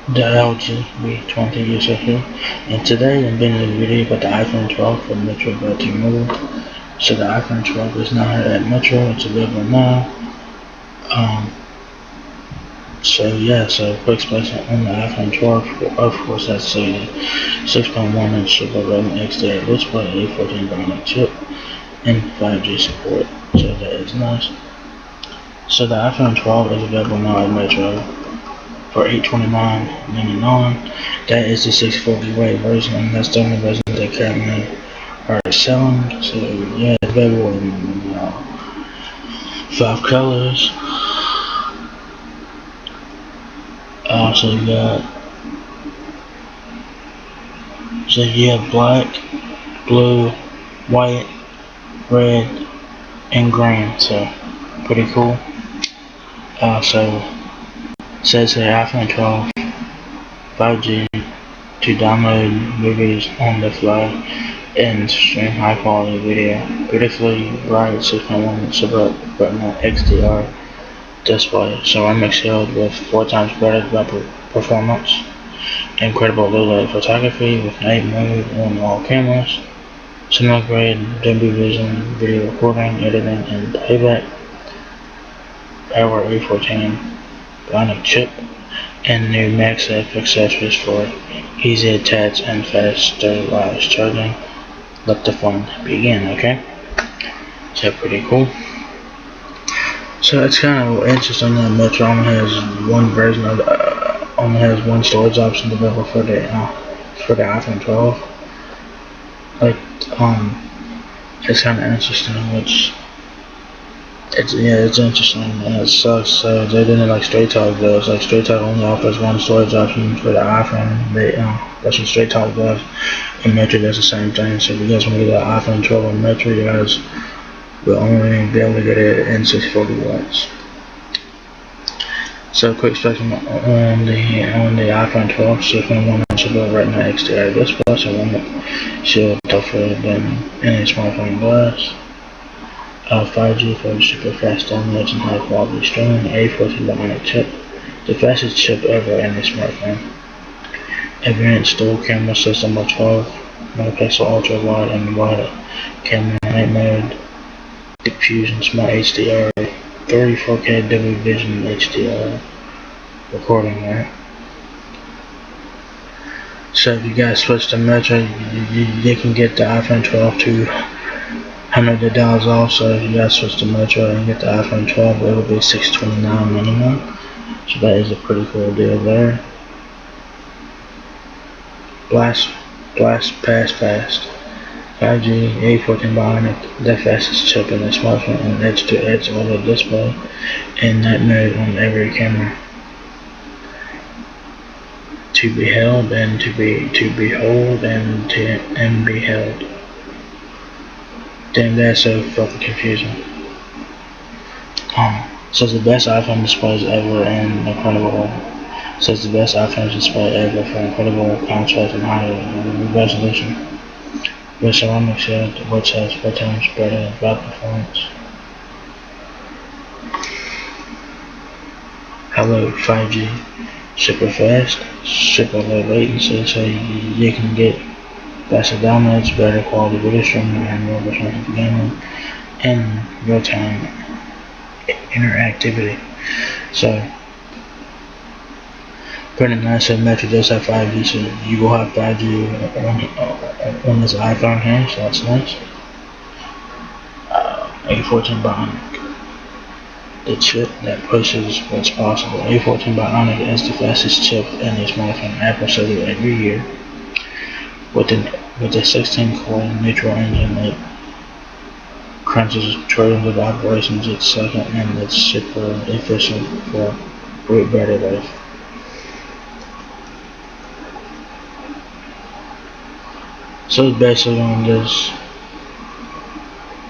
The LG V20 user here, and today I'm bringing a video about the iPhone 12 from Metro by T-Mobile. So the iPhone 12 is now here at Metro, it's available now. So quick special on the iPhone 12, of course that's a 6.1-inch Super Retina XDR display, A14 Bionic chip, and 5G support, so that is nice. So the iPhone 12 is available now at Metro for $829.99. That is the 640 weight version, and that's the only version that currently are selling. So yeah, it's available in 5 colors. So you have black, blue, white, red, and green. So pretty cool. So it says here iPhone 12 5G to download movies on the fly and stream high quality video. Beautifully bright 6.1 Super Retina XDR display, ceramic shield with 4 times better battery performance, incredible low light photography with night mode on all cameras, cinema grade Dolby Vision video recording, editing, and playback, power A14 Bionic chip, and new MagSafe accessories for easy attach and faster wireless charging. Let the fun begin, okay? So pretty cool. So it's kind of interesting that Metro only has one version of only has one storage option available for the iPhone 12. Like it's kind of interesting, which it's interesting. And it sucks. So they didn't like Straight Talk does. Like Straight Talk only offers one storage option for the iPhone. That's what Straight Talk does, and Metro does the same thing. So if you guys want to get the iPhone 12 on Metro, you guys will only be able to get it in 640 watts. So quick spectrum on the iPhone 12, 6.1-inch Super Retina XDR display, so one shield tougher than any smartphone glass. 5G for super fast downloads and high quality streaming. A14 Bionic chip, the fastest chip ever in a smartphone. Advanced dual camera system with 12 megapixel ultra wide and wide camera night mode. Diffusion Smart HDR, 34K Dolby Vision HDR recording, right? So if you guys switch to Metro, you can get the iPhone 12 to $100 off. So if you guys switch to Metro and get the iPhone 12, it will be $629.99. So that is a pretty cool deal there. Blast, pass, fast. 5G, A14 Bionic, the fastest chip in the smartphone, and edge-to-edge OLED display, and night mode on every camera. To be held and to behold and be held. Damn, that's so fucking confusing. Says the best iPhone displays ever and incredible. Says the best iPhone display ever for incredible contrast and high resolution. With ceramic shield, which has 4 times better battery performance. Hello 5G, super fast, super low latency, so you can get faster downloads, better quality video streaming, and more responsive gaming, and real-time interactivity. So pretty nice. So Metro does have 5G, so you will have 5G on this iPhone here, so that's nice. A14 Bionic, the chip that pushes what's possible. A14 Bionic is the fastest chip in a smartphone. Apple says it every year. With a 16-core neutral engine that crunches trillions of operations each second, and it's super efficient for great battery life. So it's basically on this.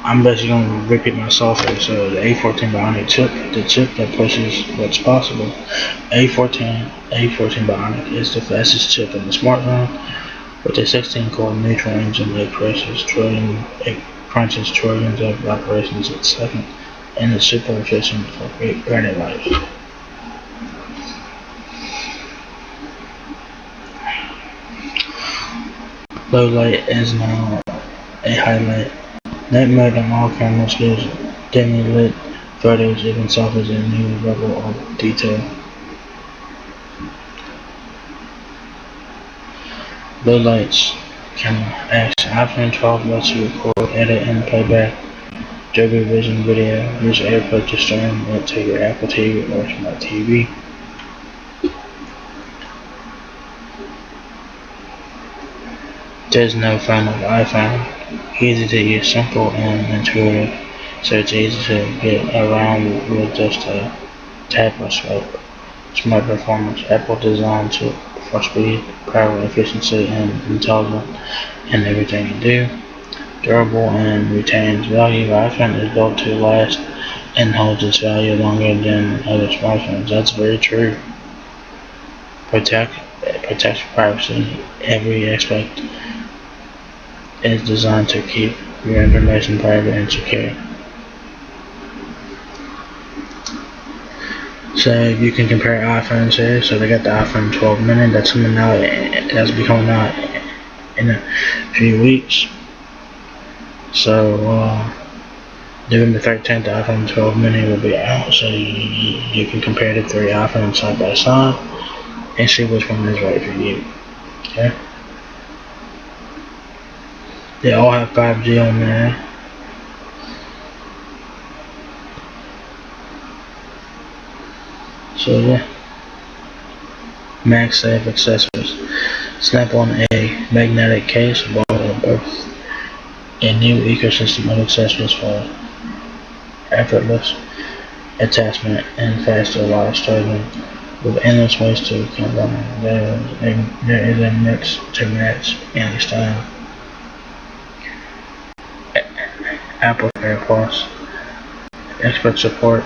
I'm basically going to repeat myself here. So the A14 Bionic chip, the chip that pushes what's possible. A14 Bionic is the fastest chip in the smartphone. With a 16-core neutral engine that crunches trillions of operations each second, and it's super efficient for great battery life. Low light is now a highlight. Night mode on all cameras gives dimly lit photos even suffers a new level of detail. Low lights camera X. iPhone 12 lets you record, edit, and play back Dolby Vision video. Use AirPlay to stream it to your Apple TV or Smart TV. There's no phone like iPhone. Easy to use, simple, and intuitive, so it's easy to get around with just a tap or swipe. Smart performance. Apple designed for speed, power, efficiency, and intelligence in everything you do. Durable and retains value. iPhone is built to last and holds its value longer than other smartphones. That's very true. Protects privacy. Every aspect is designed to keep your information private and secure. So you can compare iPhones here. So they got the iPhone 12 mini that's coming out. That's be coming out in a few weeks. So November 13th, the iPhone 12 mini will be out. So you can compare the three iPhones side by side and see which one is right for you. Okay. They all have 5G on there. So yeah. MagSafe accessories. Snap on a magnetic case while both a new ecosystem of accessories for effortless attachment and faster wireless charging with endless ways to combine. There is a mix to match any style. Apple Care Plus. Expert support.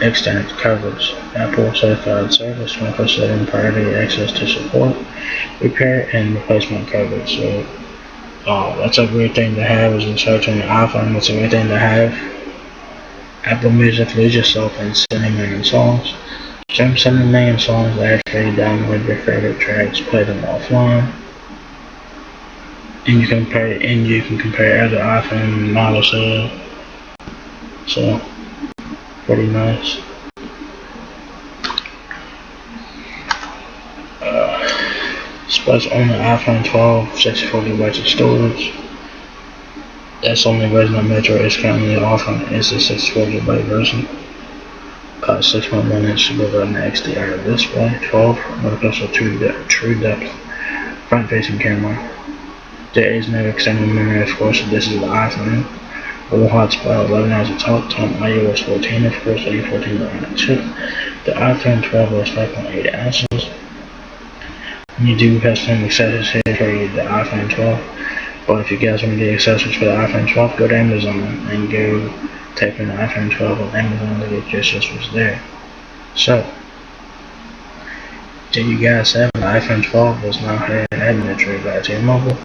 Extended coverage. Apple certified service 24/7 priority access to support, repair, and replacement coverage. So that's a great thing to have as you search on your iPhone. That's a great thing to have. Apple Music, lose yourself in 70 million songs. Stream 70 million songs after you download your favorite tracks, play them offline, and you can compare other iPhone models here. So pretty nice. Space on the iPhone 12, 64 gigabytes of storage. That's the only version of Metro is currently offering. It's the 64 gigabyte version. 6.1 inch Super Retina XDR display. 12 megapixel true depth front facing camera. There is no external memory, of course. This is the iPhone. Global hotspot, 11 hours of talk time, iOS 14, of course, A14 chip. The iPhone 12 is 5.8 ounces. You do have some accessories here for the iPhone 12, but if you guys want to get accessories for the iPhone 12, go to Amazon and go type in the iPhone 12 on Amazon to get your accessories there. So, there you guys have the iPhone 12 is now here at Metro by T-Mobile.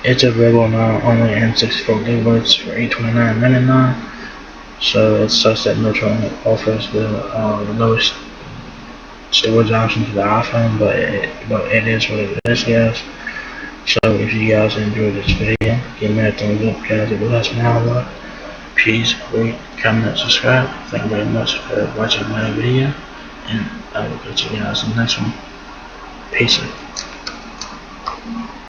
It's available now only in 64 gigabytes for $829.99. So it's such that Metro only offers the lowest storage option for the iPhone, but it is what it is, guys. So if you guys enjoyed this video, give me a thumbs up, guys. It will help me out a lot. Please rate, comment, subscribe. Thank you very much for watching my video, and I will catch you guys in the next one. Peace out.